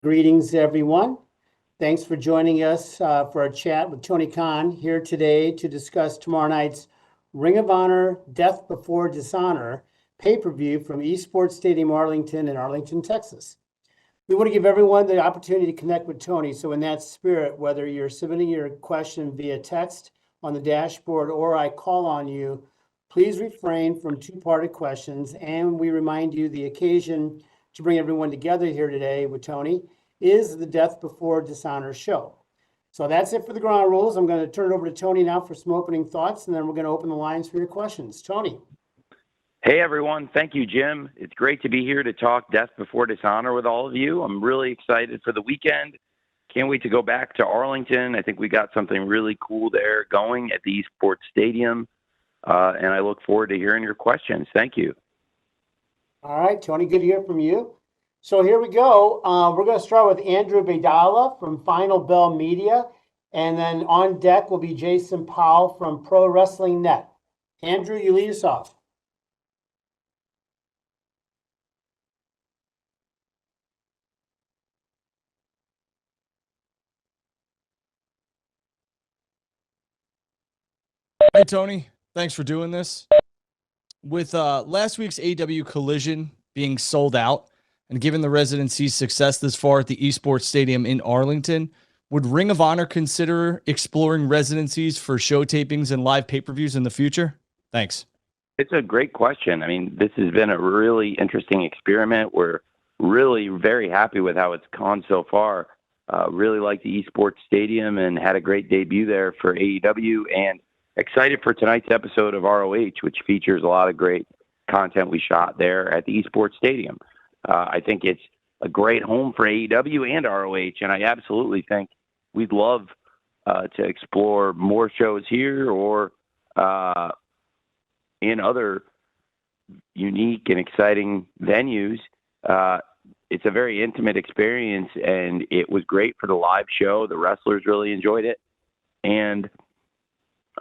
Greetings, everyone. Thanks for joining us for a chat with Tony Khan here today to discuss tomorrow night's Ring of Honor Death Before Dishonor pay-per-view from Esports Stadium Arlington in Arlington, Texas. We want to give everyone the opportunity to connect with Tony. So in that spirit, whether you're submitting your question via text on the dashboard or I call on you, please refrain from two-parted questions. And we remind you the occasion to bring everyone together here today with Tony is the Death Before Dishonor show. So that's it for the ground rules. I'm going to turn it over to Tony now for some opening thoughts, and then we're going to open the lines for your questions. Tony. Hey, everyone. Thank you, Jim. It's great to be here to talk Death Before Dishonor with all of you. I'm really excited for the weekend. Can't wait to go back to Arlington. I think we got something really cool there going at the Esports Stadium, and I look forward to hearing your questions. Thank you. All right, Tony, good to hear from you. So here we go. We're going to start with Andrew Bedala from Final Bell Media, and then on deck will be Jason Powell from Pro Wrestling Net. Andrew, you lead us off. Hey, Tony. Thanks for doing this. With last week's AEW Collision being sold out, and given the residency's success this far at the Esports Stadium in Arlington, would Ring of Honor consider exploring residencies for show tapings and live pay-per-views in the future? Thanks. It's a great question. I mean, this has been a really interesting experiment. We're really very happy with how it's gone so far. Really like the Esports Stadium and had a great debut there for AEW, and excited for tonight's episode of ROH, which features a lot of great content we shot there at the Esports Stadium. I think it's a great home for AEW and ROH, and I absolutely think we'd love to explore more shows here or in other unique and exciting venues. It's a very intimate experience, and it was great for the live show. The wrestlers really enjoyed it, and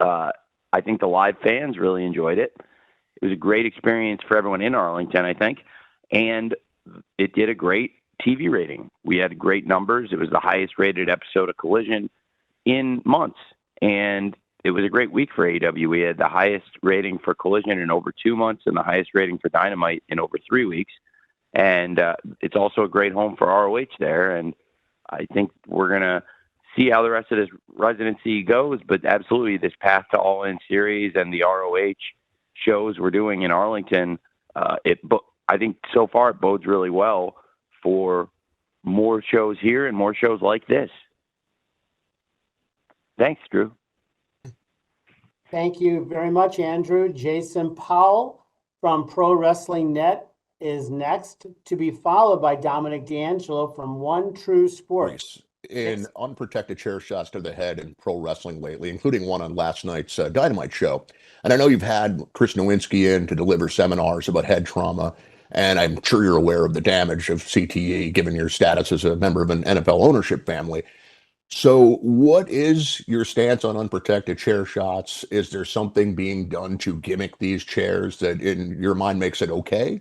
I think the live fans really enjoyed it. It was a great experience for everyone in Arlington, I think, and it did a great TV rating. We had great numbers. It was the highest rated episode of Collision in months, and it was a great week for AEW. We had the highest rating for Collision in over 2 months and the highest rating for Dynamite in over 3 weeks. And it's also a great home for ROH there. And I think we're going to see how the rest of this residency goes. But absolutely, this Path to All In series and the ROH shows we're doing in Arlington, I think so far it bodes really well for more shows here and more shows like this. Thanks, Drew. Thank you very much, Andrew. Jason Powell from Pro Wrestling Net is next, to be followed by Dominic D'Angelo from One True Sports. In unprotected chair shots to the head in pro wrestling lately, including one on last night's Dynamite show. And I know you've had Chris Nowinski in to deliver seminars about head trauma, and I'm sure you're aware of the damage of CTE, given your status as a member of an NFL ownership family. So what is your stance on unprotected chair shots? Is there something being done to gimmick these chairs that in your mind makes it okay?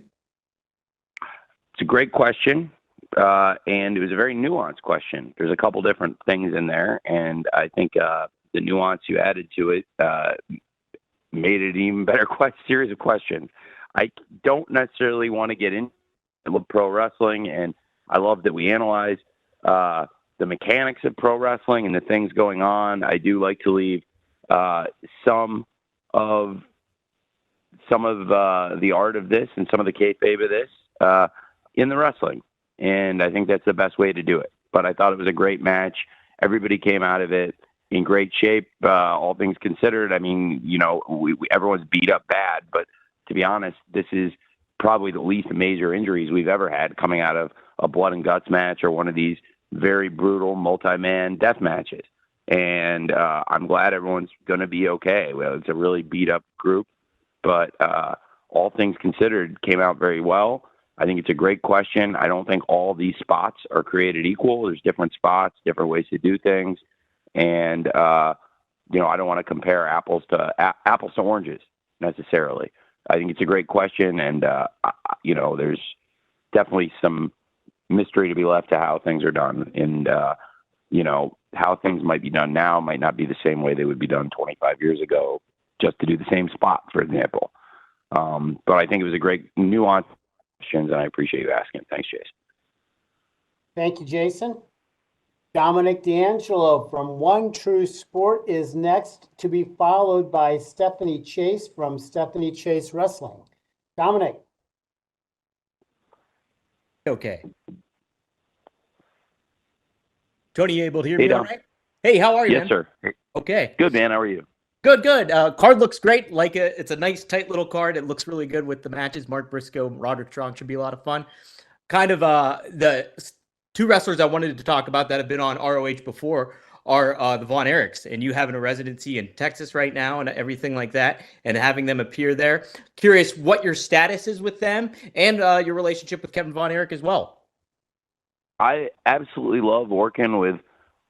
It's a great question. And it was a very nuanced question. There's a couple different things in there, and I think the nuance you added to it made it an even better series of questions. I don't necessarily want to get into pro wrestling, and I love that we analyze the mechanics of pro wrestling and the things going on. I do like to leave some of the art of this and some of the kayfabe of this in the wrestling. And I think that's the best way to do it. But I thought it was a great match. Everybody came out of it in great shape, all things considered. I mean, everyone's beat up bad, but to be honest, this is probably the least major injuries we've ever had coming out of a blood and guts match or one of these very brutal multi-man death matches. And I'm glad everyone's going to be okay. Well, it's a really beat up group, but all things considered came out very well. I think it's a great question. I don't think all these spots are created equal. There's different spots, different ways to do things. And, I don't want to compare apples to oranges necessarily. I think it's a great question. And, there's definitely some mystery to be left to how things are done. And, how things might be done now might not be the same way they would be done 25 years ago, just to do the same spot, for example. But I think it was a great nuanced question, and I appreciate you asking. Thanks, Jason. Thank you, Jason. Dominic D'Angelo from One True Sport is next, to be followed by Stephanie Chase from Stephanie Chase Wrestling. Dominic. Okay. Tony, you able to hear Hey, me all Dom. right? Hey, how are you, Yes, man? sir. Okay. Good, man. How are you? Good. Card looks great. It's a nice, tight little card. It looks really good with the matches. Mark Briscoe, Roderick Strong should be a lot of fun. Kind of the two wrestlers I wanted to talk about that have been on ROH before are the Von Erichs, and you having a residency in Texas right now and everything like that, and having them appear there. Curious what your status is with them and your relationship with Kevin Von Erich as well. I absolutely love working with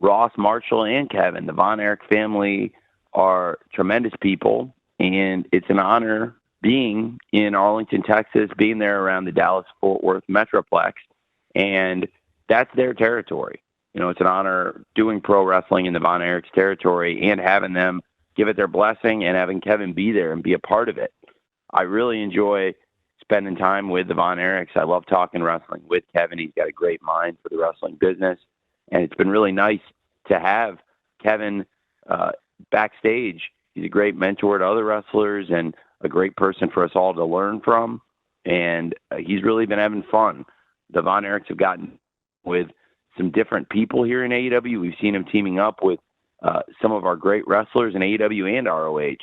Ross, Marshall, and Kevin. The Von Erich family are tremendous people, and it's an honor being in Arlington, Texas, being there around the Dallas-Fort Worth Metroplex, and that's their territory. It's an honor doing pro wrestling in the Von Erichs territory and having them give it their blessing and having Kevin be there and be a part of it. I really enjoy spending time with the Von Erichs. I love talking wrestling with Kevin. He's got a great mind for the wrestling business, and it's been really nice to have Kevin backstage. He's a great mentor to other wrestlers and a great person for us all to learn from, and he's really been having fun. The Von Erichs have gotten with some different people here in AEW. We've seen him teaming up with some of our great wrestlers in AEW and ROH,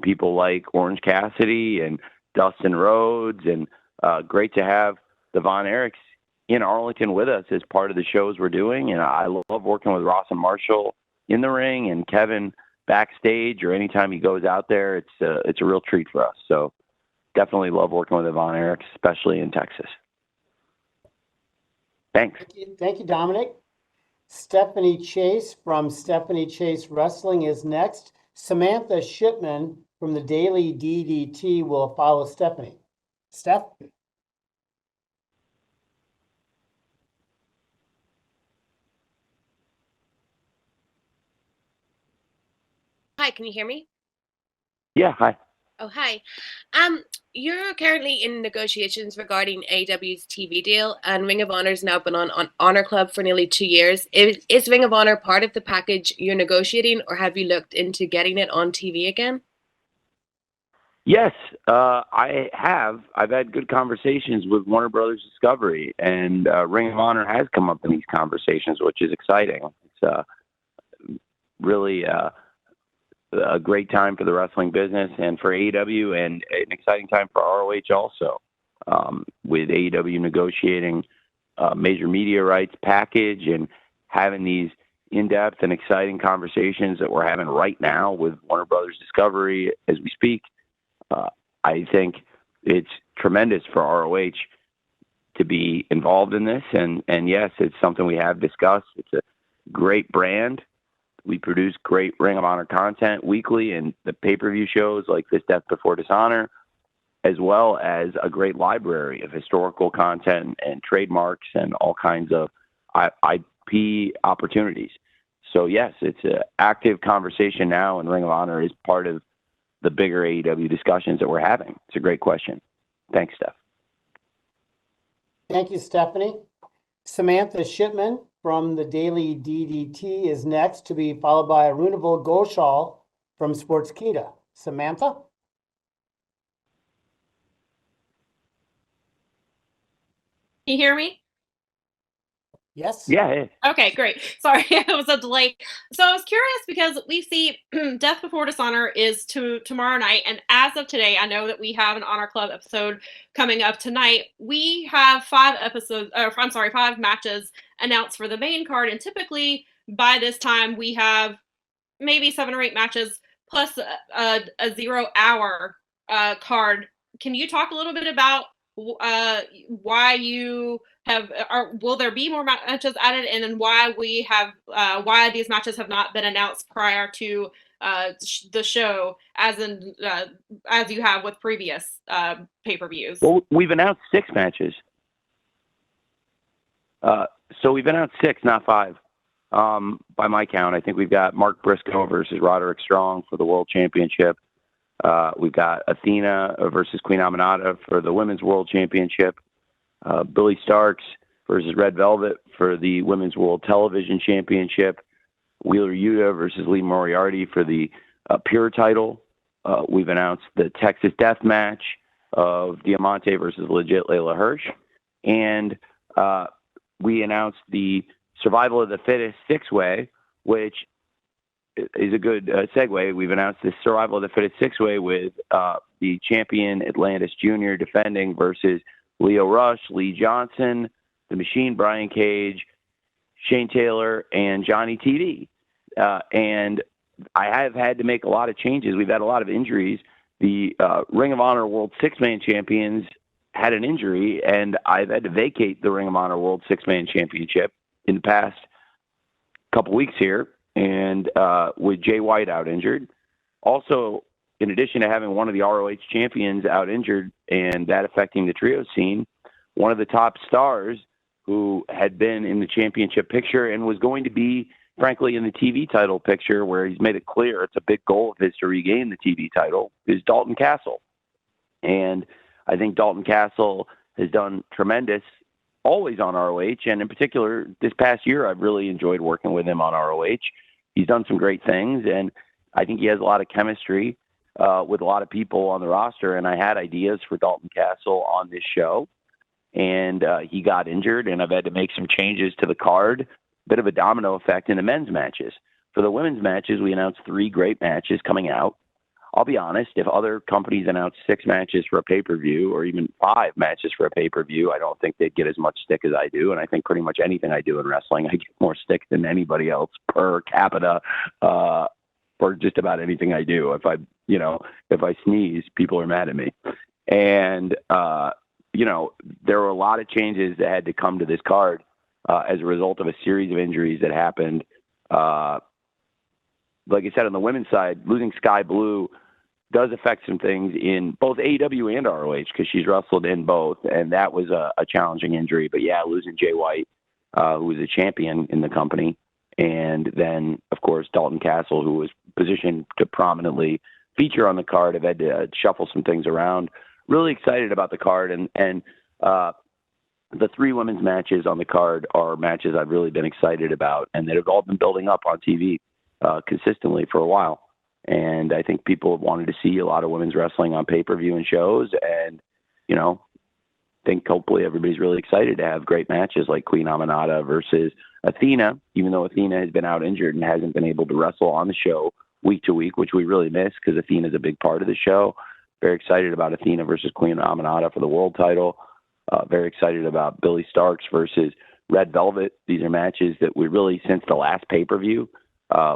people like Orange Cassidy and Dustin Rhodes, and great to have the Von Erichs in Arlington with us as part of the shows we're doing. And I love working with Ross and Marshall in the ring and Kevin backstage or anytime he goes out there. It's a real treat for us. So definitely love working with the Von Erichs, especially in Texas. Thanks. Thank you, Dominic. Stephanie Chase from Stephanie Chase Wrestling is next. Samantha Shipman from the Daily DDT will follow Stephanie. Steph? Hi, can you hear me? Yeah, hi. Oh, hi. You're currently in negotiations regarding AEW's TV deal, and Ring of Honor's now been on Honor Club for nearly 2 years. Is Ring of Honor part of the package you're negotiating, or have you looked into getting it on TV again? Yes, I have. I've had good conversations with Warner Brothers Discovery, and Ring of Honor has come up in these conversations, which is exciting. It's really a great time for the wrestling business and for AEW, and an exciting time for ROH also, with AEW negotiating major media rights package and having these in-depth and exciting conversations that we're having right now with Warner Brothers Discovery as we speak. I think it's tremendous for ROH to be involved in this. And yes, it's something we have discussed. It's a great brand. We produce great Ring of Honor content weekly, and the pay-per-view shows like this Death Before Dishonor, as well as a great library of historical content and trademarks and all kinds of IP opportunities. So yes, it's an active conversation now, and Ring of Honor is part of the bigger AEW discussions that we're having. It's a great question. Thanks, Steph. Thank you, Stephanie. Samantha Shipman from the Daily DDT is next, to be followed by Arunaville Ghoshal from Sportskeeda. Samantha? Can you hear me? Yes. Yeah. Hey. Okay, great. Sorry, it was a delay. So I was curious because we see Death Before Dishonor is tomorrow night, and as of today, I know that we have an Honor Club episode coming up tonight. We have 5 matches announced for the main card, and typically by this time we have maybe 7 or 8 matches plus a 0 hour card. Can you talk a little bit about why you have, or will there be more matches added, and then why we have why these matches have not been announced prior to the show, as you have with previous pay-per-views? Well, we've announced 6 matches. So we've announced 6, not 5. By my count, I think we've got Mark Briscoe versus Roderick Strong for the World Championship. We've got Athena versus Queen Aminata for the Women's World Championship. Billy Starks versus Red Velvet for the Women's World Television Championship. Wheeler Yuta versus Lee Moriarty for the Pure title. We've announced the Texas Death Match of Diamante versus Legit Layla Hirsch. And we announced the Survival of the Fittest 6-way, which is a good segue. We've announced the Survival of the Fittest 6-way with the champion Atlantis Jr. defending versus Leo Rush, Lee Johnson, The Machine, Brian Cage, Shane Taylor, and Johnny TV. And I have had to make a lot of changes. We've had a lot of injuries. The Ring of Honor World Six-Man Champions had an injury, and I've had to vacate the Ring of Honor World Six-Man Championship in the past couple weeks here, and with Jay White out injured. Also, in addition to having one of the ROH champions out injured and that affecting the trio scene, one of the top stars who had been in the championship picture and was going to be, frankly, in the TV title picture, where he's made it clear it's a big goal of his to regain the TV title, is Dalton Castle. And I think Dalton Castle has done tremendous always on ROH, and in particular, this past year, I've really enjoyed working with him on ROH. He's done some great things, and I think he has a lot of chemistry with a lot of people on the roster, and I had ideas for Dalton Castle on this show, and he got injured, and I've had to make some changes to the card, bit of a domino effect in the men's matches. For the women's matches, we announced 3 great matches coming out. I'll be honest, if other companies announce 6 matches for a pay-per-view or even 5 matches for a pay-per-view, I don't think they'd get as much stick as I do. And I think pretty much anything I do in wrestling, I get more stick than anybody else per capita for just about anything I do. If I sneeze, people are mad at me. And, there were a lot of changes that had to come to this card as a result of a series of injuries that happened. Like I said, on the women's side, losing Sky Blue does affect some things in both AEW and ROH because she's wrestled in both, and that was a challenging injury. But yeah, losing Jay White, who was a champion in the company, and then, of course, Dalton Castle, who was positioned to prominently feature on the card, have had to shuffle some things around. Really excited about the card, and the 3 women's matches on the card are matches I've really been excited about, and that have all been building up on TV consistently for a while. And I think people have wanted to see a lot of women's wrestling on pay-per-view and shows. And, think hopefully everybody's really excited to have great matches like Queen Aminata versus Athena, even though Athena has been out injured and hasn't been able to wrestle on the show week to week, which we really miss because Athena is a big part of the show. Very excited about Athena versus Queen Aminata for the world title. Very excited about Billy Starks versus Red Velvet. These are matches that we really, since the last pay-per-view,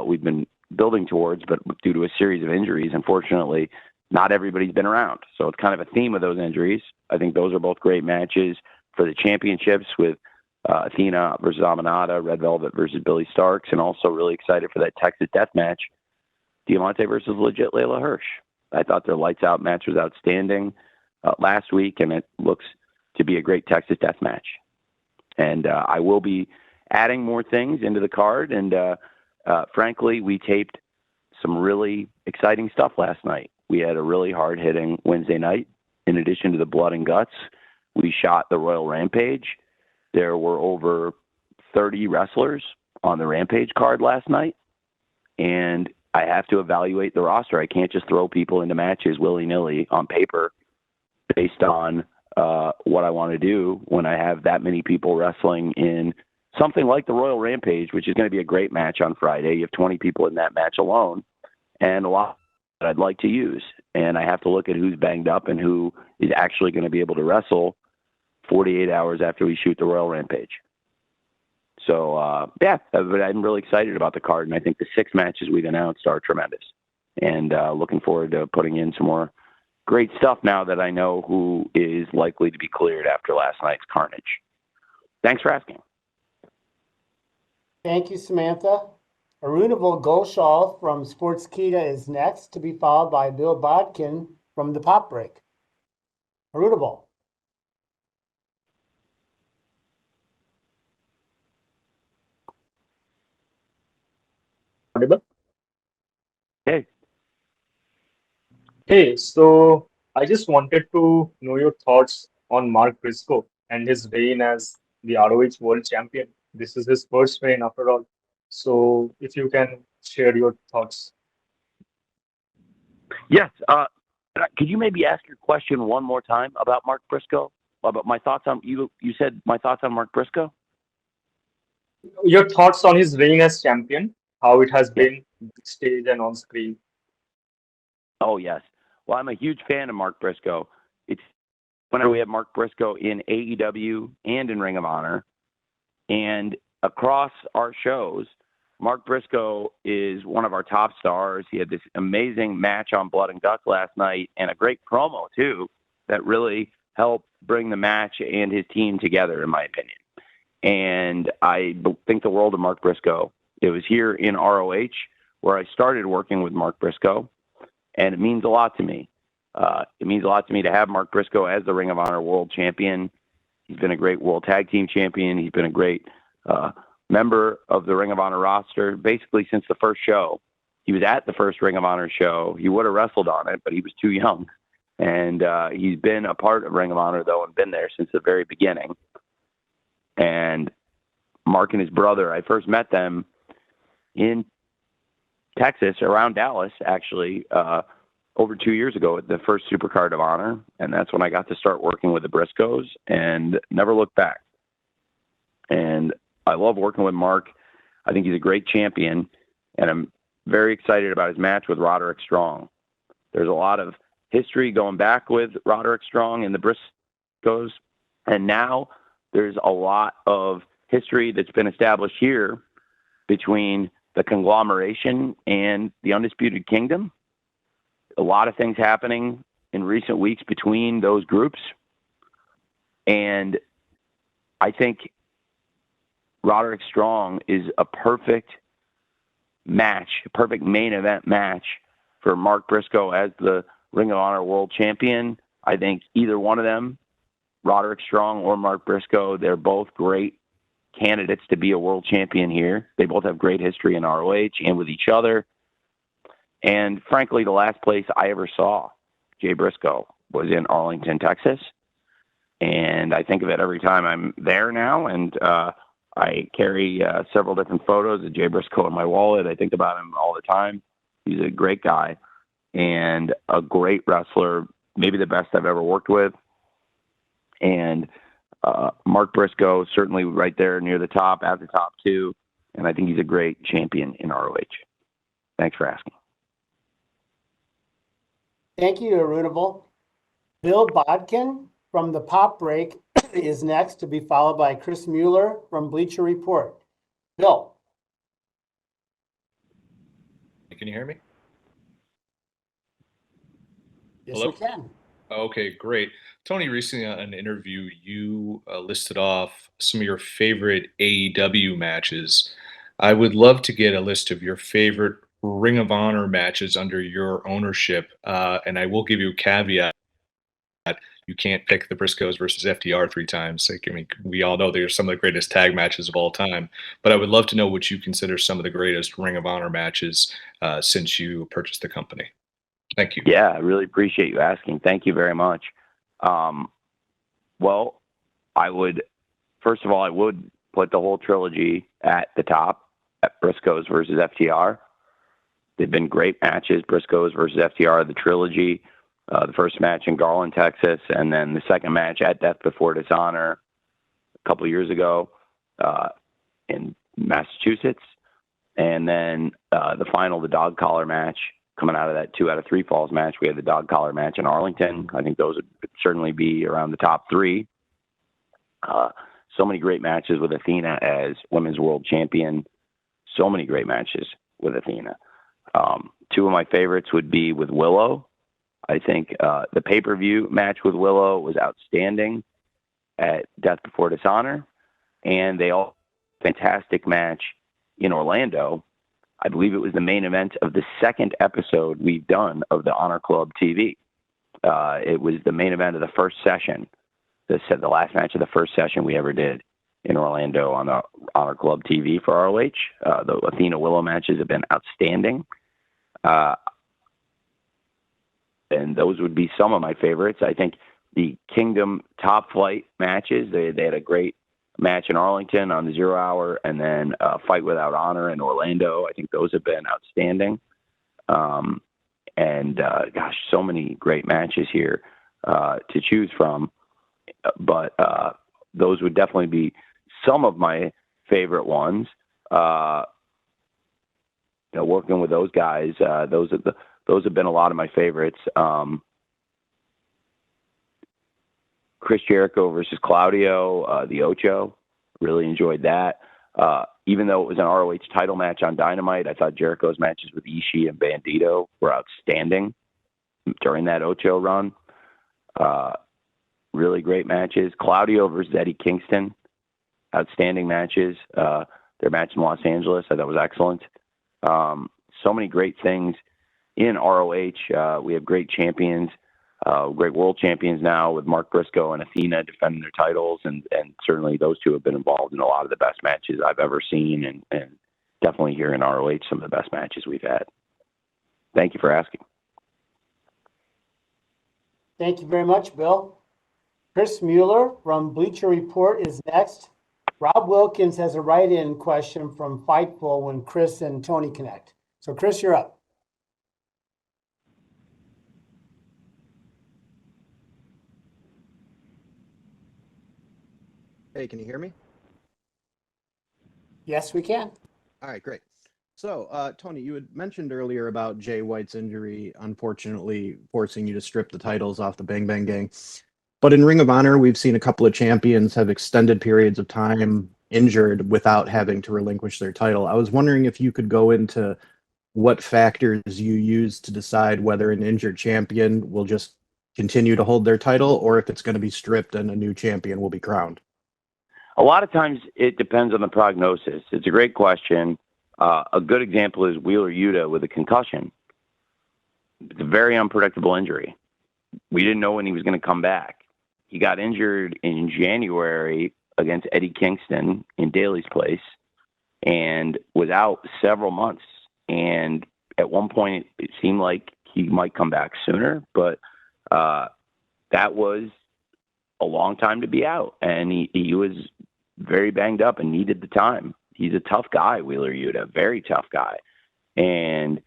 we've been building towards, but due to a series of injuries, unfortunately, not everybody's been around. So it's kind of a theme of those injuries. I think those are both great matches for the championships with Athena versus Aminata, Red Velvet versus Billy Starks, and also really excited for that Texas Death Match, Diamante versus Legit Layla Hirsch. I thought their lights out match was outstanding last week, and it looks to be a great Texas Death Match. And I will be adding more things into the card, and frankly, we taped some really exciting stuff last night. We had a really hard-hitting Wednesday night. In addition to the blood and guts, we shot the Royal Rampage. There were over 30 wrestlers on the Rampage card last night, and I have to evaluate the roster. I can't just throw people into matches willy-nilly on paper based on what I want to do when I have that many people wrestling in something like the Royal Rampage, which is going to be a great match on Friday. You have 20 people in that match alone, and a lot that I'd like to use. And I have to look at who's banged up and who is actually going to be able to wrestle 48 hours after we shoot the Royal Rampage. So, but I'm really excited about the card, and I think the 6 matches we've announced are tremendous. And looking forward to putting in some more great stuff now that I know who is likely to be cleared after last night's carnage. Thanks for asking. Thank you, Samantha. Arunabal Ghoshal from Sportskeeda is next, to be followed by Bill Bodkin from the Pop Break. Arunabal. Audible? Hey, Hey, so I just wanted to know your thoughts on Mark Briscoe and his reign as the ROH World Champion. This is his first reign after all. So if you can share your thoughts. yes. Could you maybe ask your question one more time about Mark Briscoe? About my thoughts on you? You said my thoughts on Mark Briscoe. Your thoughts on his reign as champion, how it has Yeah. been stage and on screen. Oh yes. Well, I'm a huge fan of Mark Briscoe. It's whenever we have Mark Briscoe in AEW and in Ring of Honor, and across our shows, Mark Briscoe is one of our top stars. He had this amazing match on Blood and Guts last night and a great promo, too, that really helped bring the match and his team together, in my opinion. And I think the world of Mark Briscoe. It was here in ROH where I started working with Mark Briscoe, and it means a lot to me. It means a lot to me to have Mark Briscoe as the Ring of Honor World Champion. He's been a great World Tag Team Champion. He's been a great member of the Ring of Honor roster basically since the first show. He was at the first Ring of Honor show. He would have wrestled on it, but he was too young. And he's been a part of Ring of Honor, though, and been there since the very beginning. And Mark and his brother, I first met them in Texas, around Dallas, actually, over 2 years ago at the first Supercard of Honor. And that's when I got to start working with the Briscoes and never looked back. And I love working with Mark. I think he's a great champion, and I'm very excited about his match with Roderick Strong. There's a lot of history going back with Roderick Strong and the Briscoes, and now there's a lot of history that's been established here between the conglomeration and the Undisputed Kingdom. A lot of things happening in recent weeks between those groups, and I think Roderick Strong is a perfect match, a perfect main event match for Mark Briscoe as the Ring of Honor World Champion. I think either one of them, Roderick Strong or Mark Briscoe, they're both great candidates to be a world champion here. They both have great history in ROH and with each other. And frankly, the last place I ever saw Jay Briscoe was in Arlington, Texas. And I think of it every time I'm there now. And I carry several different photos of Jay Briscoe in my wallet. I think about him all the time. He's a great guy and a great wrestler, maybe the best I've ever worked with. And Mark Briscoe, certainly right there near the top, at the top too. And I think he's a great champion in ROH. Thanks for asking. Thank you, Arunable. Bill Bodkin from the Pop Break is next, to be followed by Chris Mueller from Bleacher Report. Bill. Can you hear me? Yes, Hello? we can. Okay, great. Tony, recently on an interview, you listed off some of your favorite AEW matches. I would love to get a list of your favorite Ring of Honor matches under your ownership, and I will give you a caveat. You can't pick the Briscoes versus FTR 3 times. Like, I mean, we all know they're some of the greatest tag matches of all time, but I would love to know what you consider some of the greatest Ring of Honor matches since you purchased the company. Thank you. Yeah, I really appreciate you asking. Thank you very much. Well, first of all, I would put the whole trilogy at the top, at Briscoes versus FTR. They've been great matches, Briscoes versus FTR, the trilogy, the first match in Garland, Texas, and then the second match at Death Before Dishonor a couple years ago in Massachusetts. And then the final, the dog collar match, coming out of that 2 out of 3 falls match. We had the dog collar match in Arlington. I think those would certainly be around the top 3. So many great matches with Athena as Women's World Champion. So many great matches with Athena. 2 of my favorites would be with Willow. I think the pay-per-view match with Willow was outstanding at Death Before Dishonor. And they all fantastic match in Orlando. I believe it was the main event of the second episode we've done of the Honor Club TV. It was the main event of the first session. The last match of the first session we ever did in Orlando on the Honor Club TV for ROH. The Athena Willow matches have been outstanding. And those would be some of my favorites. I think the Kingdom Top Flight matches, they had a great match in Arlington on the 0 Hour, and then Fight Without Honor in Orlando. I think those have been outstanding. Gosh, so many great matches here to choose from. But those would definitely be some of my favorite ones. Working with those guys, those have been a lot of my favorites. Chris Jericho versus Claudio, the Ocho, really enjoyed that. Even though it was an ROH title match on Dynamite, I thought Jericho's matches with Ishii and Bandito were outstanding during that Ocho run. Really great matches. Claudio versus Eddie Kingston, outstanding matches. Their match in Los Angeles, I thought was excellent. So many great things in ROH. We have great champions, great world champions now with Mark Briscoe and Athena defending their titles. And certainly those two have been involved in a lot of the best matches I've ever seen. And definitely here in ROH, some of the best matches we've had. Thank you for asking. Thank you very much, Bill. Chris Mueller from Bleacher Report is next. Rob Wilkins has a write-in question from Fightful when Chris and Tony connect. So, Chris, you're up. Hey, can you hear me? Yes, we can. All right, great. So, Tony, you had mentioned earlier about Jay White's injury, unfortunately forcing you to strip the titles off the Bang Bang Gang. But in Ring of Honor, we've seen a couple of champions have extended periods of time injured without having to relinquish their title. I was wondering if you could go into what factors you use to decide whether an injured champion will just continue to hold their title or if it's going to be stripped and a new champion will be crowned. A lot of times it depends on the prognosis. It's a great question. A good example is Wheeler Yuta with a concussion. It's a very unpredictable injury. We didn't know when he was going to come back. He got injured in January against Eddie Kingston in Daly's place and was out several months. And at one point, it seemed like he might come back sooner, but that was a long time to be out. And he was very banged up and needed the time. He's a tough guy, Wheeler Yuta, very tough guy. And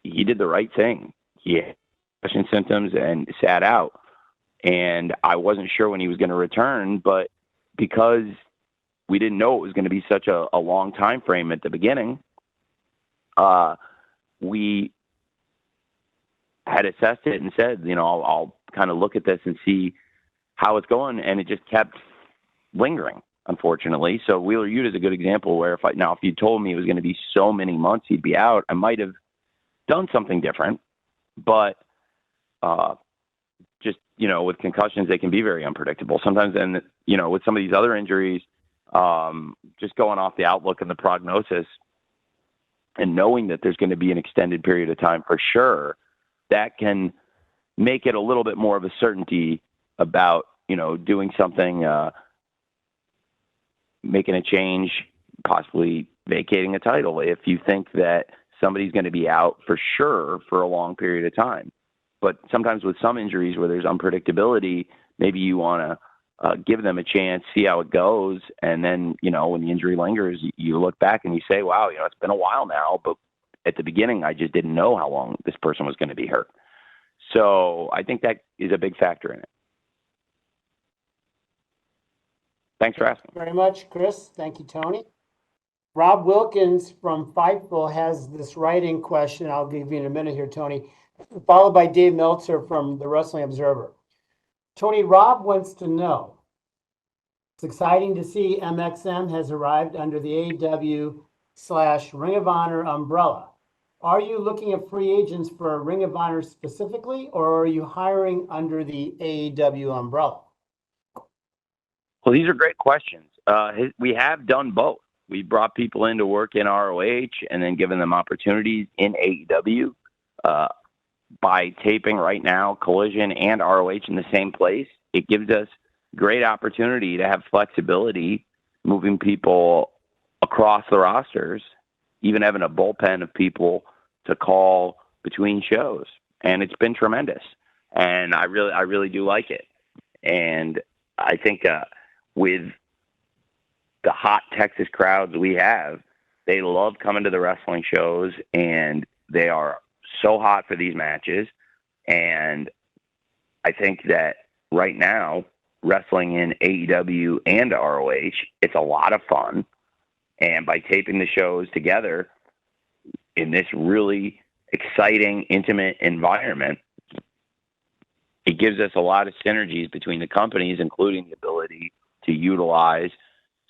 he did the right thing. He had concussion symptoms and sat out. And I wasn't sure when he was going to return, but because we didn't know it was going to be such a long time frame at the beginning, we had assessed it and said, I'll kind of look at this and see how it's going. And it just kept lingering, unfortunately. So Wheeler Yuta is a good example where if you told me it was going to be so many months he'd be out, I might have done something different. But just, with concussions, they can be very unpredictable. Sometimes then, with some of these other injuries, just going off the outlook and the prognosis and knowing that there's going to be an extended period of time for sure, that can make it a little bit more of a certainty about, doing something, making a change, possibly vacating a title if you think that somebody's going to be out for sure for a long period of time. But sometimes with some injuries where there's unpredictability, maybe you want to give them a chance, see how it goes. And then, when the injury lingers, you look back and you say, wow, it's been a while now, but at the beginning, I just didn't know how long this person was going to be hurt. So I think that is a big factor in it. Thanks for asking. Very much, Chris. Thank you, Tony. Rob Wilkins from Fightful has this writing question. I'll give you in a minute here, Tony, followed by Dave Meltzer from the Wrestling Observer. Tony, Rob wants to know, it's exciting to see MXM has arrived under the AEW/Ring of Honor umbrella. Are you looking at free agents for Ring of Honor specifically, or are you hiring under the AEW umbrella? Well, these are great questions. We have done both. We brought people in to work in ROH and then given them opportunities in AEW. By taping right now Collision and ROH in the same place, it gives us great opportunity to have flexibility moving people across the rosters, even having a bullpen of people to call between shows. And it's been tremendous. And I really do like it. And I think with the hot Texas crowds we have, they love coming to the wrestling shows, and they are so hot for these matches. And I think that right now, wrestling in AEW and ROH, it's a lot of fun. And by taping the shows together in this really exciting, intimate environment, it gives us a lot of synergies between the companies, including the ability to utilize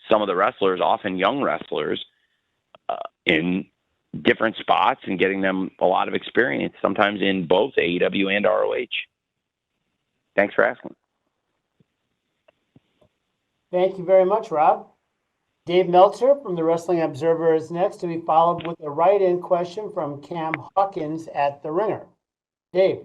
some of the wrestlers, often young wrestlers, in different spots and getting them a lot of experience, sometimes in both AEW and ROH. Thanks for asking. Thank you very much, Rob. Dave Meltzer from the Wrestling Observer is next, to be followed with a write-in question from Cam Hawkins at The Ringer. Dave.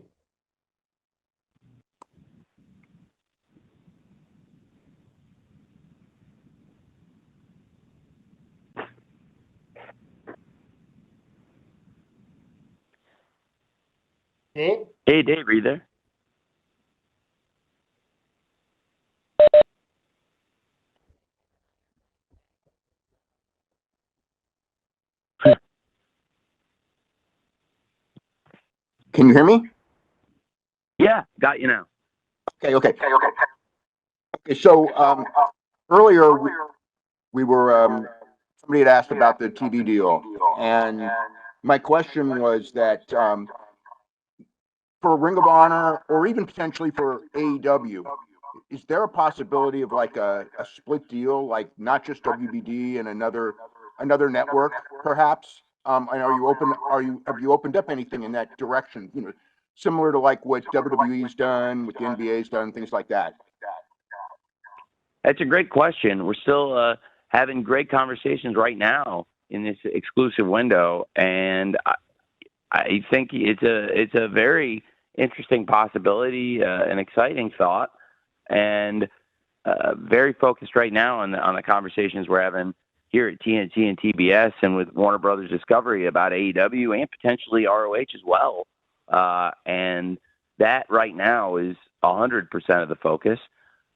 Dave? Hey, Dave, are you there? Can you hear me? Yeah, got you now. Okay. So earlier we were somebody had asked about the TV deal, and my question was that for Ring of Honor or even potentially for AEW, is there a possibility of like a split deal, like not just WBD and another network, perhaps? And are you open? Have you opened up anything in that direction? You know, similar to like what WWE's done, what the NBA's done, things like that. That's a great question. We're still having great conversations right now in this exclusive window, and I think it's a very interesting possibility, an exciting thought, and very focused right now on the conversations we're having here at TNT and TBS and with Warner Brothers Discovery about AEW and potentially ROH as well. And that right now is 100% of the focus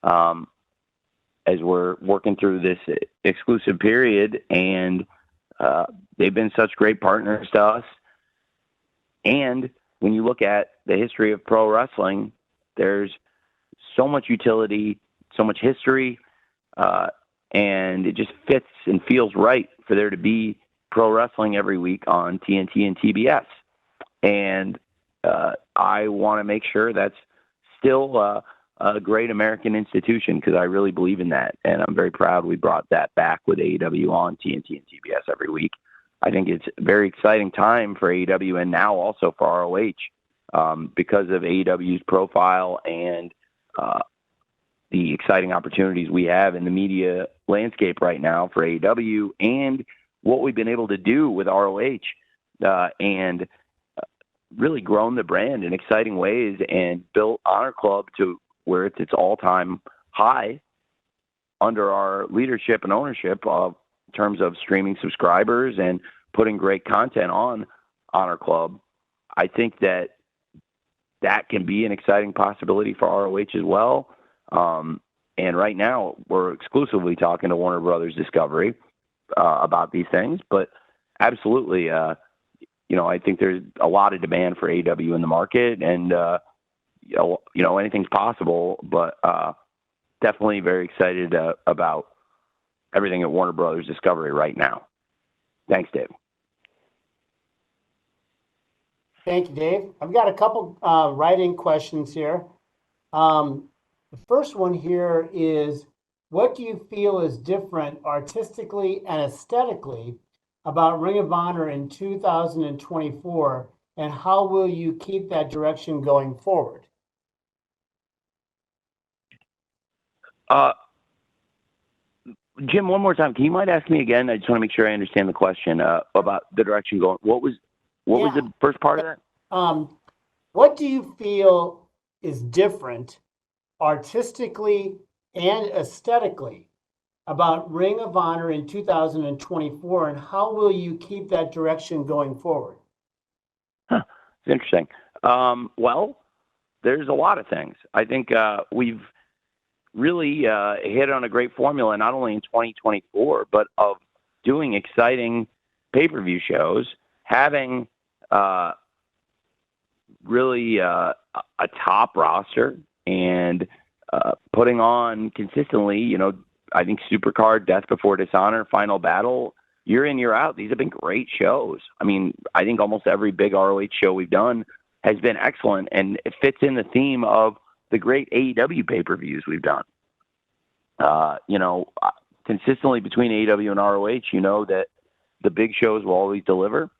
as we're working through this exclusive period. And they've been such great partners to us. And when you look at the history of pro wrestling, there's so much utility, so much history, and it just fits and feels right for there to be pro wrestling every week on TNT and TBS. And I want to make sure that's still a great American institution, because I really believe in that. And I'm very proud we brought that back with AEW on TNT and TBS every week. I think it's a very exciting time for AEW and now also for ROH because of AEW's profile and the exciting opportunities we have in the media landscape right now for AEW and what we've been able to do with ROH and really grown the brand in exciting ways and built Honor Club to where it's its all-time high under our leadership and ownership in terms of streaming subscribers and putting great content on Honor Club. I think that can be an exciting possibility for ROH as well. And right now we're exclusively talking to Warner Brothers Discovery about these things, but absolutely, I think there's a lot of demand for AEW in the market, and anything's possible, but definitely very excited about everything at Warner Brothers Discovery right now. Thanks, Dave. Thank you, Dave. I've got a couple write-in questions here. The first one here is, what do you feel is different artistically and aesthetically about Ring of Honor in 2024, and how will you keep that direction going forward? Jim, one more time. Can you mind ask me again? I just want to make sure I understand the question about the direction going. What was the first part of that? What do you feel is different artistically and aesthetically about Ring of Honor in 2024, and how will you keep that direction going forward? It's interesting. Well, there's a lot of things. I think we've really hit on a great formula, not only in 2024, but of doing exciting pay-per-view shows, having really a top roster, and putting on consistently, I think Supercard, Death Before Dishonor, Final Battle, year in, year out. These have been great shows. I mean, I think almost every big ROH show we've done has been excellent, and it fits in the theme of the great AEW pay-per-views we've done. Consistently between AEW and ROH, that the big shows will always deliver.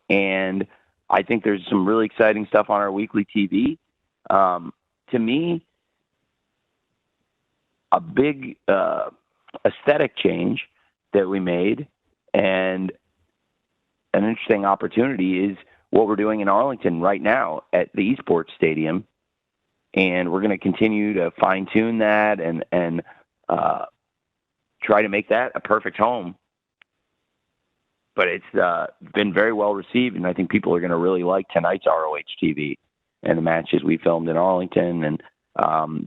And I think there's some really exciting stuff on our weekly TV. To me, a big aesthetic change that we made and an interesting opportunity is what we're doing in Arlington right now at the Esports Stadium. And we're going to continue to fine tune that and try to make that a perfect home. But it's been very well received, and I think people are going to really like tonight's ROH TV and the matches we filmed in Arlington. And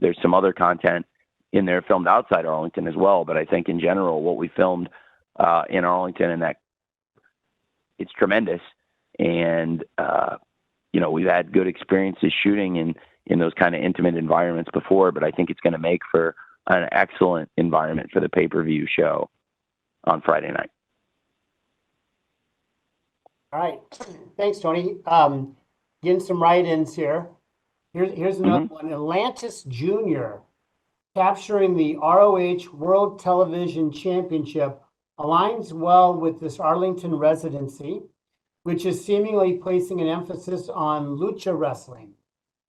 there's some other content in there filmed outside Arlington as well. But I think in general, what we filmed in Arlington, and that it's tremendous. And we've had good experiences shooting in those kind of intimate environments before, but I think it's going to make for an excellent environment for the pay-per-view show on Friday night. All right. Thanks, Tony. Getting some write-ins here. Here's another one. Atlantis Jr. capturing the ROH World Television Championship aligns well with this Arlington residency, which is seemingly placing an emphasis on lucha wrestling.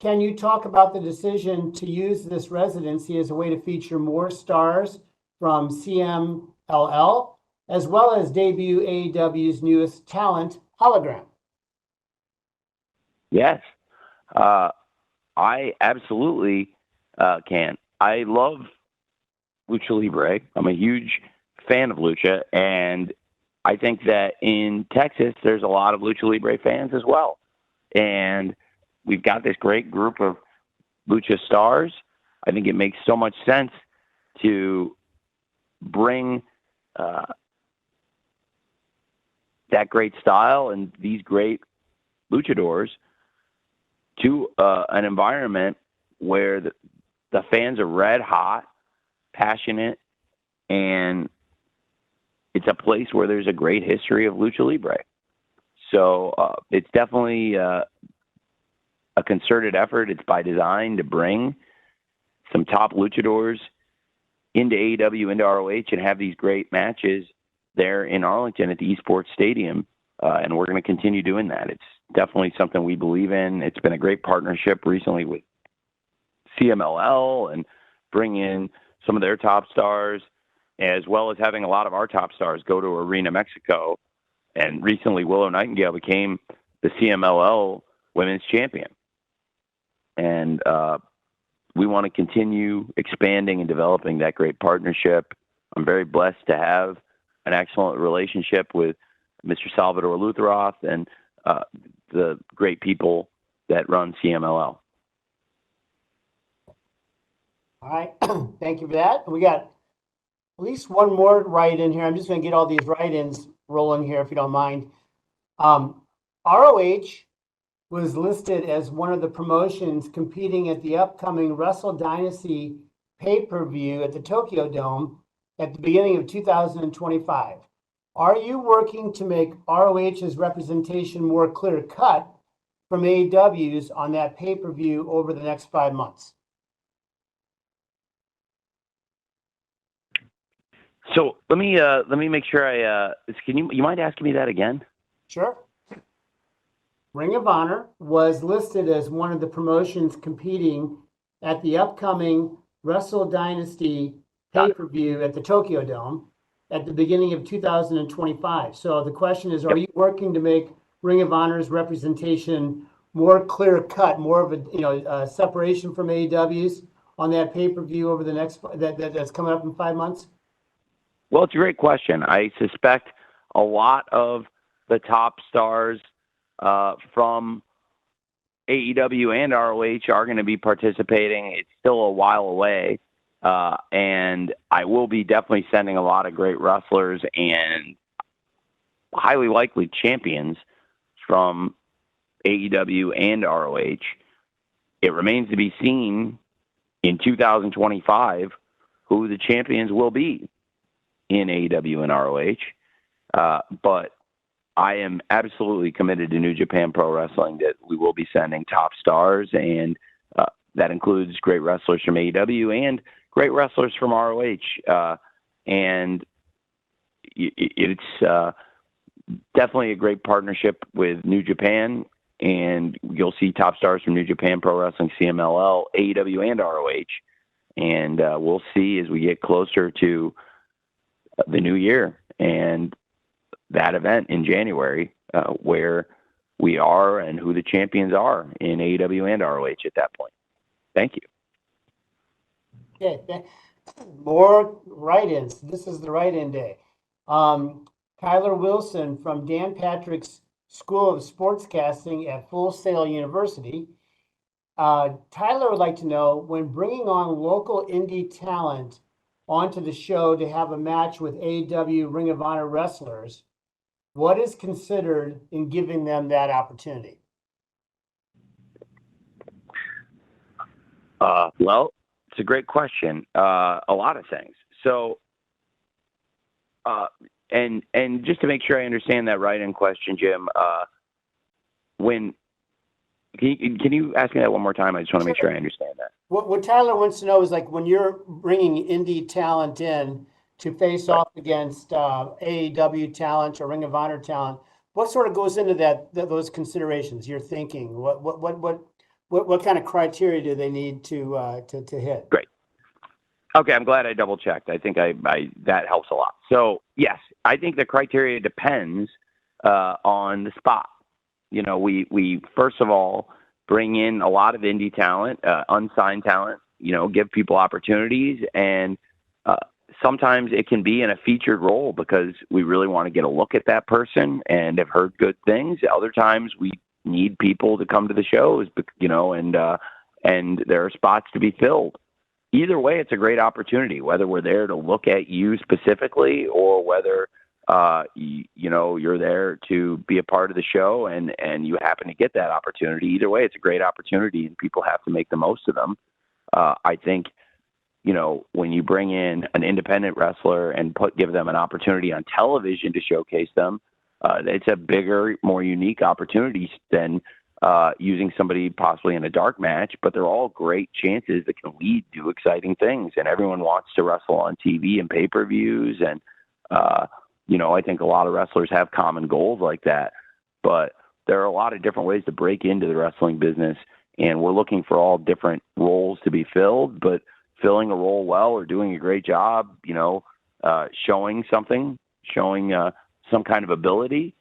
Can you talk about the decision to use this residency as a way to feature more stars from CMLL, as well as debut AEW's newest talent, Hologram? Yes, I absolutely can. I love Lucha Libre. I'm a huge fan of Lucha, and I think that in Texas, there's a lot of Lucha Libre fans as well. And we've got this great group of Lucha stars. I think it makes so much sense to bring that great style and these great luchadors to an environment where the fans are red hot, passionate, and it's a place where there's a great history of Lucha Libre. So it's definitely a concerted effort. It's by design to bring some top luchadors into AEW, into ROH, and have these great matches there in Arlington at the Esports Stadium. And we're going to continue doing that. It's definitely something we believe in. It's been a great partnership recently with CMLL and bringing in some of their top stars, as well as having a lot of our top stars go to Arena Mexico. And recently, Willow Nightingale became the CMLL Women's Champion. And we want to continue expanding and developing that great partnership. I'm very blessed to have an excellent relationship with Mr. Salvador Lutheroth and the great people that run CMLL. All right. Thank you for that. We got at least one more write-in here. I'm just going to get all these write-ins rolling here, if you don't mind. ROH was listed as one of the promotions competing at the upcoming Wrestle Dynasty pay-per-view at the Tokyo Dome at the beginning of 2025. Are you working to make ROH's representation more clear-cut from AEW's on that pay-per-view over the next 5 months? So let me make sure you mind asking me that again? Sure. Ring of Honor was listed as one of the promotions competing at the upcoming Wrestle Dynasty pay-per-view at the Tokyo Dome at the beginning of 2025. So the question is, are you working to make Ring of Honor's representation more clear-cut, more of a separation from AEW's on that pay-per-view over the next that's coming up in 5 months? Well, it's a great question. I suspect a lot of the top stars from AEW and ROH are going to be participating. It's still a while away. And I will be definitely sending a lot of great wrestlers and highly likely champions from AEW and ROH. It remains to be seen in 2025 who the champions will be in AEW and ROH. But I am absolutely committed to New Japan Pro Wrestling, that we will be sending top stars, and that includes great wrestlers from AEW and great wrestlers from ROH. And it's definitely a great partnership with New Japan, and you'll see top stars from New Japan Pro Wrestling, CMLL, AEW, and ROH. And we'll see as we get closer to the new year and that event in January, where we are and who the champions are in AEW and ROH at that point. Thank you. Okay, more write-ins. This is the write-in day. Kyler Wilson from Dan Patrick's School of Sportscasting at Full Sail University. Tyler would like to know, when bringing on local indie talent onto the show to have a match with AEW Ring of Honor wrestlers, what is considered in giving them that opportunity? Well, it's a great question. A lot of things. So, and just to make sure I understand that write-in question, Jim, can you ask me that one more time? I just want to make sure I understand that. What Tyler wants to know is, like, when you're bringing indie talent in to face off against AEW talent or Ring of Honor talent, what sort of goes into those considerations you're thinking? What kind of criteria do they need to hit? Great. Okay, I'm glad I double checked. I think that helps a lot. So yes, I think the criteria depends on the spot. You know, we first of all bring in a lot of indie talent, unsigned talent. You know, give people opportunities, and sometimes it can be in a featured role because we really want to get a look at that person and have heard good things. Other times we need people to come to the shows, you know, and there are spots to be filled. Either way, it's a great opportunity, whether we're there to look at you specifically or whether, you know, you're there to be a part of the show and you happen to get that opportunity. Either way, it's a great opportunity and people have to make the most of them. I think, you know, when you bring in an independent wrestler and give them an opportunity on television to showcase them, it's a bigger, more unique opportunity than using somebody possibly in a dark match, but they're all great chances that can lead to exciting things. And everyone wants to wrestle on TV and pay-per-views. And, you know, I think a lot of wrestlers have common goals like that, but there are a lot of different ways to break into the wrestling business. And we're looking for all different roles to be filled, but filling a role well or doing a great job, you know, showing something, showing some kind of ability.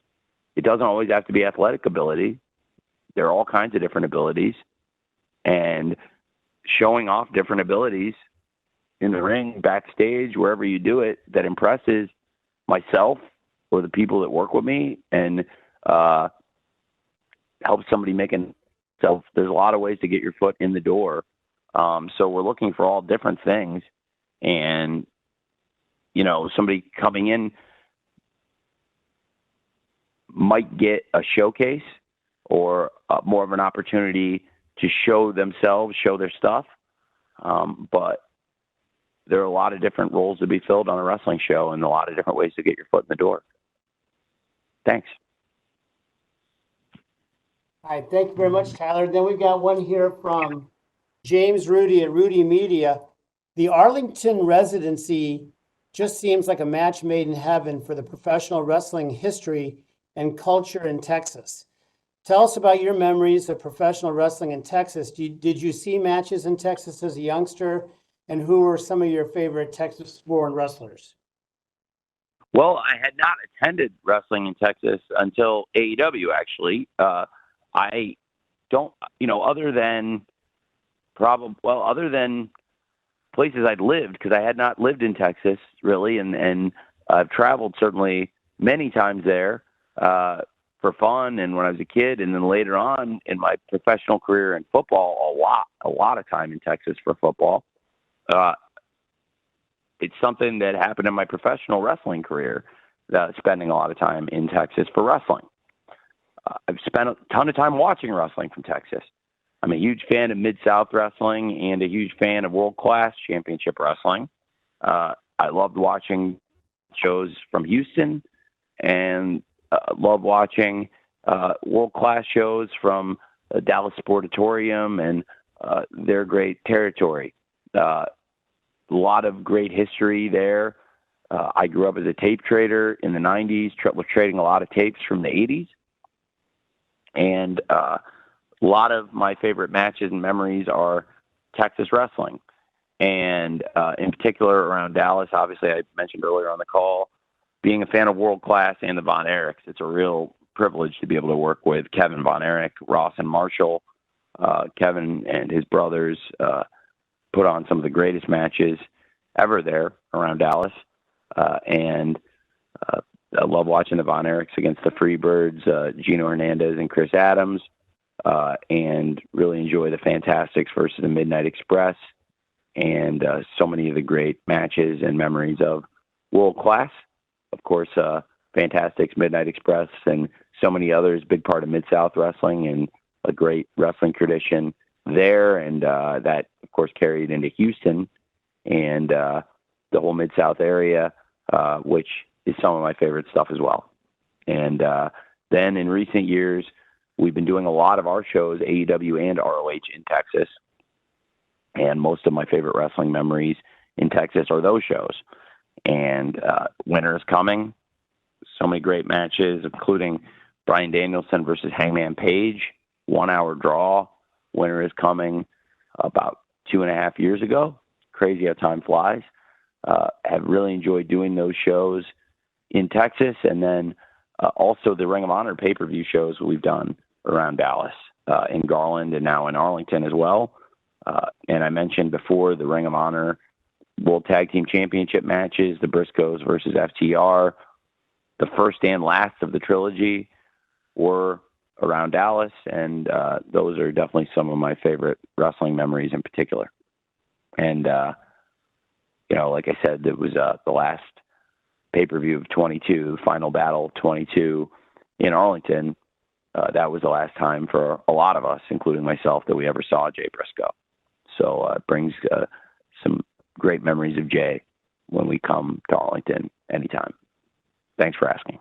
It doesn't always have to be athletic ability. There are all kinds of different abilities, and showing off different abilities in the ring, backstage, wherever you do it, that impresses myself or the people that work with me and helps somebody make so there's a lot of ways to get your foot in the door. So we're looking for all different things, and, you know, somebody coming in might get a showcase or more of an opportunity to show themselves, show their stuff. But there are a lot of different roles to be filled on a wrestling show and a lot of different ways to get your foot in the door. Thanks. All right, thank you very much, Tyler. Then we've got one here from James Rudy at Rudy Media. The Arlington residency just seems like a match made in heaven for the professional wrestling history and culture in Texas. Tell us about your memories of professional wrestling in Texas. Did you see matches in Texas as a youngster? And who were some of your favorite Texas-born wrestlers? Well, I had not attended wrestling in Texas until AEW, actually. I don't, you know, other than places I'd lived, because I had not lived in Texas really, and I've traveled certainly many times there for fun and when I was a kid, and then later on in my professional career in football, a lot of time in Texas for football. It's something that happened in my professional wrestling career, spending a lot of time in Texas for wrestling. I've spent a ton of time watching wrestling from Texas. I'm a huge fan of Mid-South wrestling and a huge fan of world-class championship wrestling. I loved watching shows from Houston, and love watching world-class shows from Dallas Sportatorium and their great territory. A lot of great history there. I grew up as a tape trader in the 90s, was trading a lot of tapes from the 80s. And a lot of my favorite matches and memories are Texas wrestling. And in particular around Dallas, obviously I mentioned earlier on the call, being a fan of World Class and the Von Erichs. It's a real privilege to be able to work with Kevin Von Erich, Ross and Marshall. Kevin and his brothers put on some of the greatest matches ever there around Dallas. And I love watching the Von Erichs against the Freebirds, Gino Hernandez and Chris Adams, and really enjoy the Fantastics versus the Midnight Express, and so many of the great matches and memories of World Class. Of course, Fantastics, Midnight Express, and so many others, big part of Mid-South wrestling and a great wrestling tradition there. And that, of course, carried into Houston and the whole Mid-South area, which is some of my favorite stuff as well. And then in recent years, we've been doing a lot of our shows, AEW and ROH, in Texas. And most of my favorite wrestling memories in Texas are those shows. And winter is coming. So many great matches, including Bryan Danielson versus Hangman Page, 1 hour draw. Winter is coming about 2.5 years ago. Crazy how time flies. Have really enjoyed doing those shows in Texas. And then also the Ring of Honor pay-per-view shows we've done around Dallas, in Garland and now in Arlington as well. And I mentioned before the Ring of Honor World Tag Team Championship matches, the Briscoes versus FTR. The first and last of the trilogy were around Dallas, and those are definitely some of my favorite wrestling memories in particular. And, like I said, it was the last pay-per-view of 22, Final Battle 22 in Arlington. That was the last time for a lot of us, including myself, that we ever saw Jay Briscoe. So it brings some great memories of Jay when we come to Arlington anytime. Thanks for asking.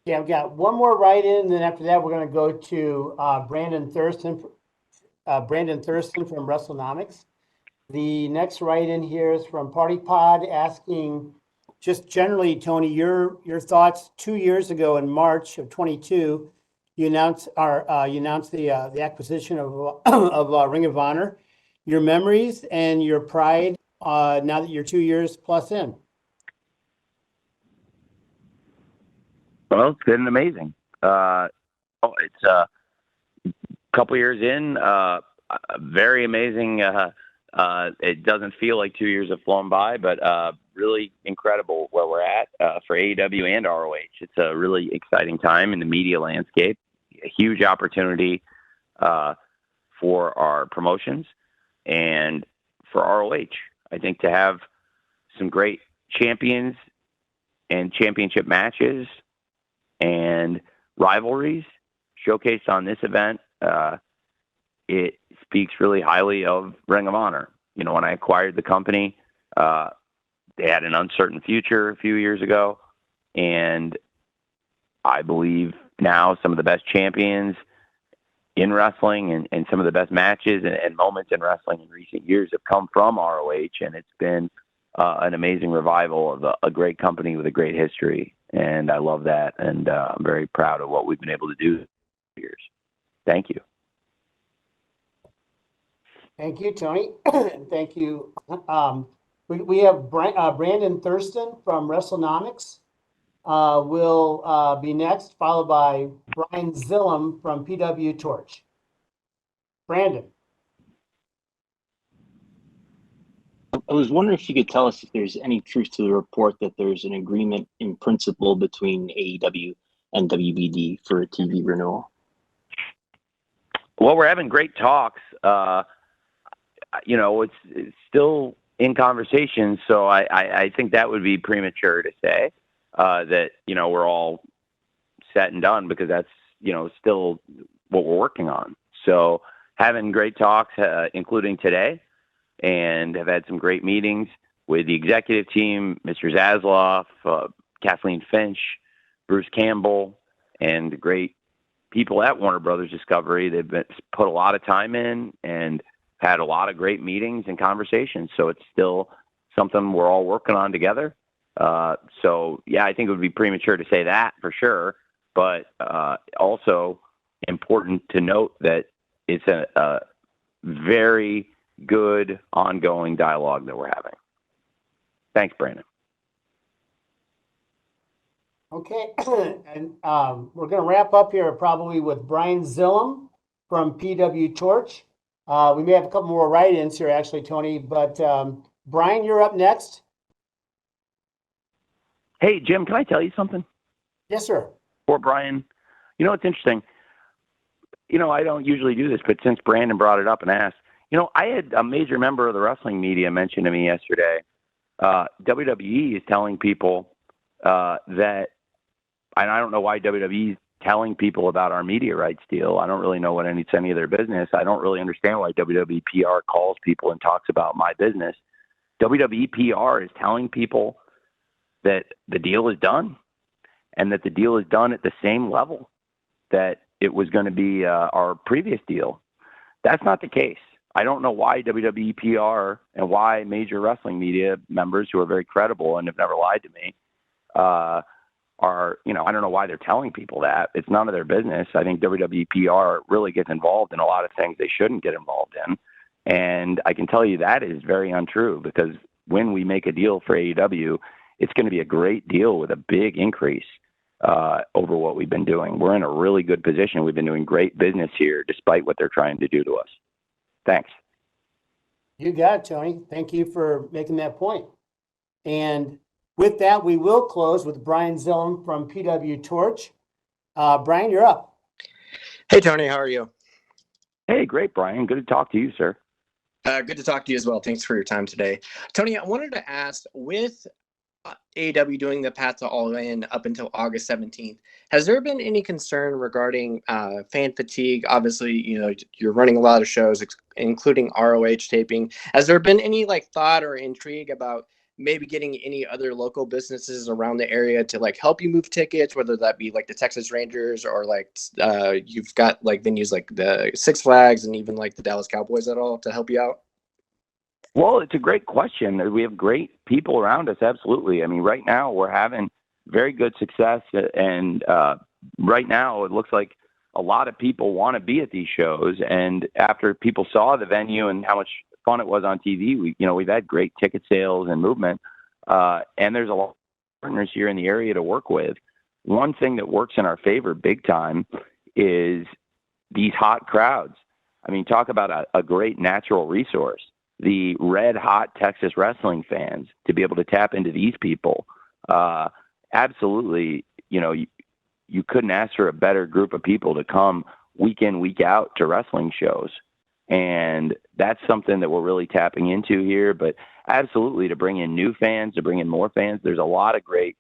Yeah, we've got one more write-in, and then after that, we're going to go to Brandon Thurston from WrestleNomics. The next write-in here is from Party Pod, asking just generally, Tony, your thoughts. 2 years ago in March of 22, you announced the acquisition of Ring of Honor. Your memories and your pride now that you're 2 years plus in. Well, it's been amazing. It's a couple years in, very amazing. It doesn't feel like 2 years have flown by, but really incredible where we're at for AEW and ROH. It's a really exciting time in the media landscape, a huge opportunity for our promotions and for ROH. I think to have some great champions and championship matches and rivalries showcased on this event, it speaks really highly of Ring of Honor. When I acquired the company, they had an uncertain future a few years ago, and I believe now some of the best champions in wrestling and some of the best matches and moments in wrestling in recent years have come from ROH, and it's been an amazing revival of a great company with a great history. And I love that, and I'm very proud of what we've been able to do this years. Thank you. Thank you, Tony. Thank you. We have Brandon Thurston from WrestleNomics will be next, followed by Brian Zillum from PW Torch. Brandon. I was wondering if you could tell us if there's any truth to the report that there's an agreement in principle between AEW and WBD for a TV renewal. Well, we're having great talks. It's still in conversation, so I think that would be premature to say that we're all set and done, because that's still what we're working on. So having great talks, including today, and have had some great meetings with the executive team, Mr. Zasloff, Kathleen Finch, Bruce Campbell, and the great people at Warner Brothers Discovery. They've put a lot of time in and had a lot of great meetings and conversations. So it's still something we're all working on together. So yeah, I think it would be premature to say that for sure, but also important to note that it's a very good ongoing dialogue that we're having. Thanks, Brandon. Okay, and we're going to wrap up here probably with Brian Zillum from PW Torch. We may have a couple more write-ins here, actually, Tony, but Brian, you're up next. Hey, Jim, can I tell you something? Yes, sir. Or Brian, it's interesting. I don't usually do this, but since Brandon brought it up and asked, I had a major member of the wrestling media mention to me yesterday, WWE is telling people that, and I don't know why WWE is telling people about our media rights deal. I don't really know what it's any of their business. I don't really understand why WWE PR calls people and talks about my business. WWE PR is telling people that the deal is done, and that the deal is done at the same level that it was going to be our previous deal. That's not the case. I don't know why WWE PR and why major wrestling media members who are very credible and have never lied to me are, I don't know why they're telling people that. It's none of their business. I think WWE PR really gets involved in a lot of things they shouldn't get involved in. And I can tell you that is very untrue, because when we make a deal for AEW, it's going to be a great deal with a big increase over what we've been doing. We're in a really good position. We've been doing great business here despite what they're trying to do to us. Thanks. You got it, Tony. Thank you for making that point. And with that, we will close with Brian Zillum from PW Torch. Brian, you're up. Hey, Tony, how are you? Hey, great, Brian. Good to talk to you, sir. Good to talk to you as well. Thanks for your time today. Tony, I wanted to ask, with AEW doing the Path to All In up until August 17th, has there been any concern regarding fan fatigue? Obviously, you're running a lot of shows, including ROH taping. Has there been any thought or intrigue about maybe getting any other local businesses around the area to help you move tickets, whether that be the Texas Rangers or you've got venues like the Six Flags and even the Dallas Cowboys at all to help you out? Well, it's a great question. We have great people around us. Absolutely. I mean, right now we're having very good success, and right now it looks like a lot of people want to be at these shows. And after people saw the venue and how much fun it was on TV, we've had great ticket sales and movement. And there's a lot of partners here in the area to work with. One thing that works in our favor big time is these hot crowds. I mean, talk about a great natural resource. The red hot Texas wrestling fans, to be able to tap into these people. Absolutely. You couldn't ask for a better group of people to come week in, week out to wrestling shows. And that's something that we're really tapping into here, but absolutely to bring in new fans, to bring in more fans. There's a lot of great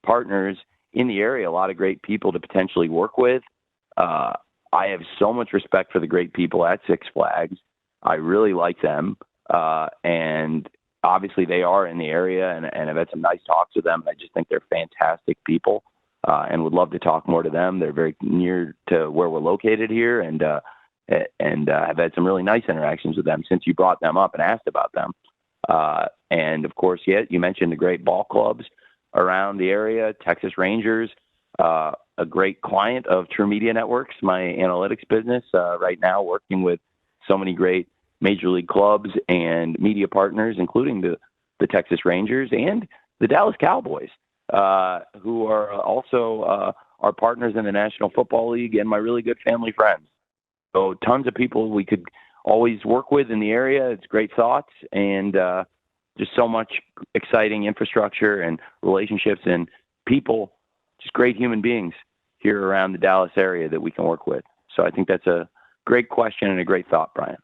partners in the area, a lot of great people to potentially work with. I have so much respect for the great people at Six Flags. I really like them. And obviously they are in the area, and I've had some nice talks with them. I just think they're fantastic people, and would love to talk more to them. They're very near to where we're located here, and I've had some really nice interactions with them since you brought them up and asked about them. And of course, you mentioned the great ball clubs around the area, Texas Rangers, a great client of True Media Networks, my analytics business, right now working with so many great major league clubs and media partners, including the Texas Rangers and the Dallas Cowboys, who are also our partners in the National Football League and my really good family friends. So tons of people we could always work with in the area. It's great thoughts. And just so much exciting infrastructure and relationships and people, just great human beings here around the Dallas area that we can work with. So I think that's a great question and a great thought, Brian.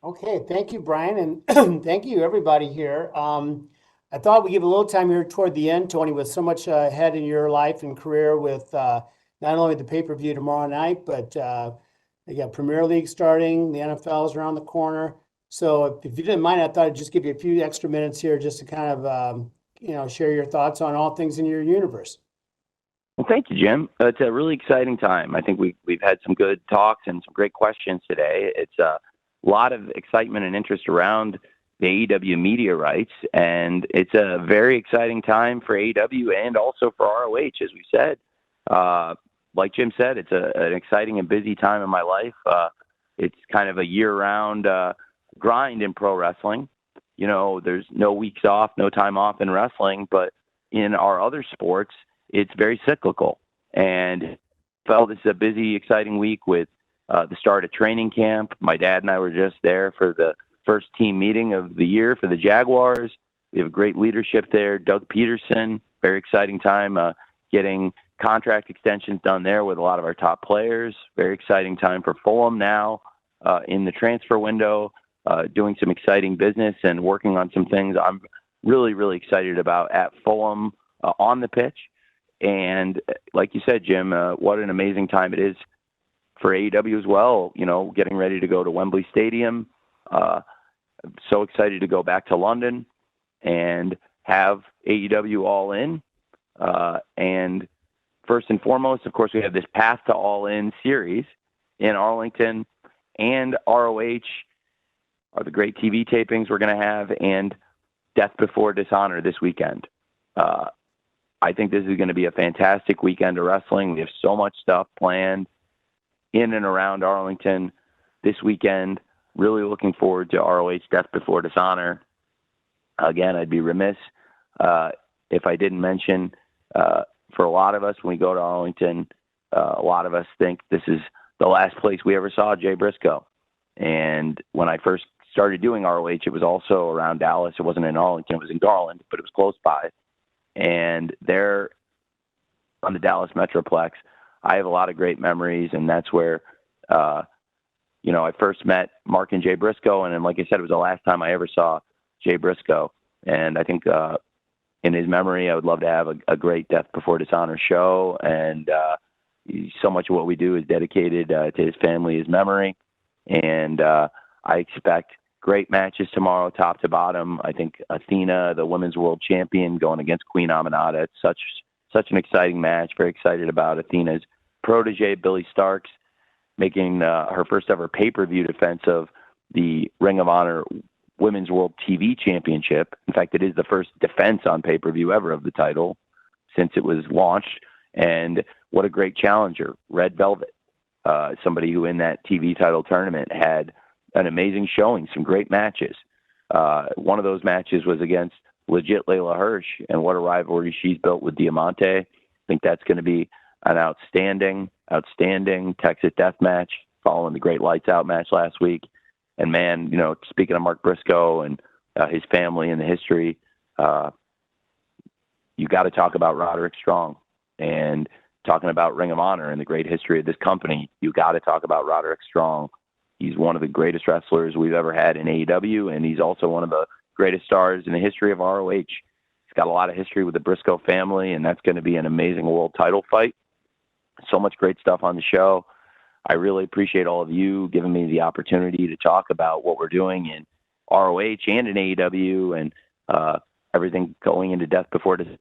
Okay, thank you, Brian, and thank you, everybody here. I thought we'd give a little time here toward the end, Tony, with so much ahead in your life and career with not only the pay-per-view tomorrow night, but you got Premier League starting, the NFL is around the corner. So if you didn't mind, I thought I'd just give you a few extra minutes here just to kind of, share your thoughts on all things in your universe. Well, thank you, Jim. It's a really exciting time. I think we've had some good talks and some great questions today. It's a lot of excitement and interest around the AEW media rights, and it's a very exciting time for AEW and also for ROH, as we said. Like Jim said, it's an exciting and busy time in my life. It's kind of a year-round grind in pro wrestling. You know, there's no weeks off, no time off in wrestling, but in our other sports, it's very cyclical. And felt this is a busy, exciting week with the start of training camp. My dad and I were just there for the first team meeting of the year for the Jaguars. We have great leadership there. Doug Peterson, very exciting time getting contract extensions done there with a lot of our top players. Very exciting time for Fulham now in the transfer window, doing some exciting business and working on some things I'm really, really excited about at Fulham on the pitch. And like you said, Jim, what an amazing time it is for AEW as well, you know, getting ready to go to Wembley Stadium. So excited to go back to London and have AEW All In. And first and foremost, of course, we have this Path to All In series in Arlington, and ROH are the great TV tapings we're going to have, and Death Before Dishonor this weekend. I think this is going to be a fantastic weekend of wrestling. We have so much stuff planned in and around Arlington this weekend. Really looking forward to ROH Death Before Dishonor. Again, I'd be remiss if I didn't mention, for a lot of us, when we go to Arlington, a lot of us think this is the last place we ever saw Jay Briscoe. And when I first started doing ROH, it was also around Dallas. It wasn't in Arlington, it was in Garland, but it was close by. And there on the Dallas Metroplex, I have a lot of great memories, and that's where, I first met Mark and Jay Briscoe, and then, like I said, it was the last time I ever saw Jay Briscoe. And I think in his memory, I would love to have a great Death Before Dishonor show, and so much of what we do is dedicated to his family, his memory, and I expect great matches tomorrow, top to bottom. I think Athena, the women's world champion, going against Queen Aminata. It's such an exciting match. Very excited about Athena's protege, Billy Starks, making her first ever pay-per-view defense of the Ring of Honor Women's World TV Championship. In fact, it is the first defense on pay-per-view ever of the title since it was launched. And what a great challenger, Red Velvet, somebody who in that TV title tournament had an amazing showing, some great matches. One of those matches was against legit Layla Hirsch, and what a rivalry she's built with Diamante. I think that's going to be an outstanding Texas death match following the great Lights Out match last week. And man, speaking of Mark Briscoe and his family and the history, you got to talk about Roderick Strong, and talking about Ring of Honor and the great history of this company. You got to talk about Roderick Strong. He's one of the greatest wrestlers we've ever had in AEW, and he's also one of the greatest stars in the history of ROH. He's got a lot of history with the Briscoe family, and that's going to be an amazing world title fight. So much great stuff on the show. I really appreciate all of you giving me the opportunity to talk about what we're doing in ROH and in AEW, and everything going into Death Before Dishonor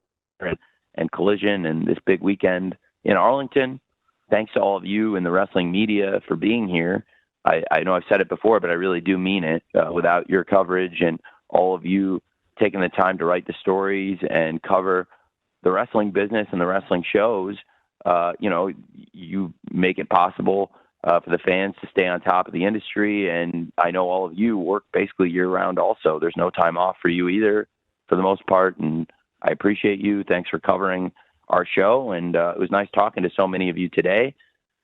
and Collision and this big weekend in Arlington. Thanks to all of you in the wrestling media for being here. I know I've said it before, but I really do mean it. Without your coverage and all of you taking the time to write the stories and cover the wrestling business and the wrestling shows, you make it possible for the fans to stay on top of the industry. And I know all of you work basically year round also. There's no time off for you either, for the most part. And I appreciate you. Thanks for covering our show. And it was nice talking to so many of you today.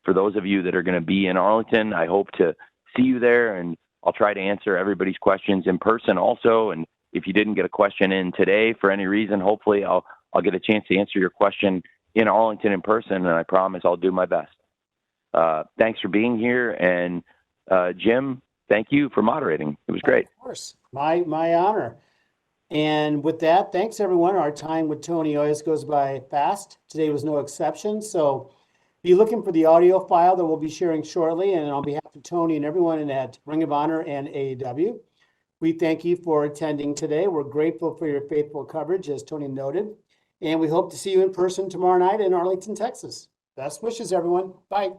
For those of you that are going to be in Arlington, I hope to see you there. And I'll try to answer everybody's questions in person also. And if you didn't get a question in today for any reason, hopefully I'll get a chance to answer your question in Arlington in person, and I promise I'll do my best. Thanks for being here, and Jim, thank you for moderating. It was great. Of course, my honor. And with that, thanks everyone. Our time with Tony always goes by fast. Today was no exception. So be looking for the audio file that we'll be sharing shortly. And on behalf of Tony and everyone at Ring of Honor and AEW, we thank you for attending today. We're grateful for your faithful coverage, as Tony noted. And we hope to see you in person tomorrow night in Arlington, Texas. Best wishes, everyone. Bye.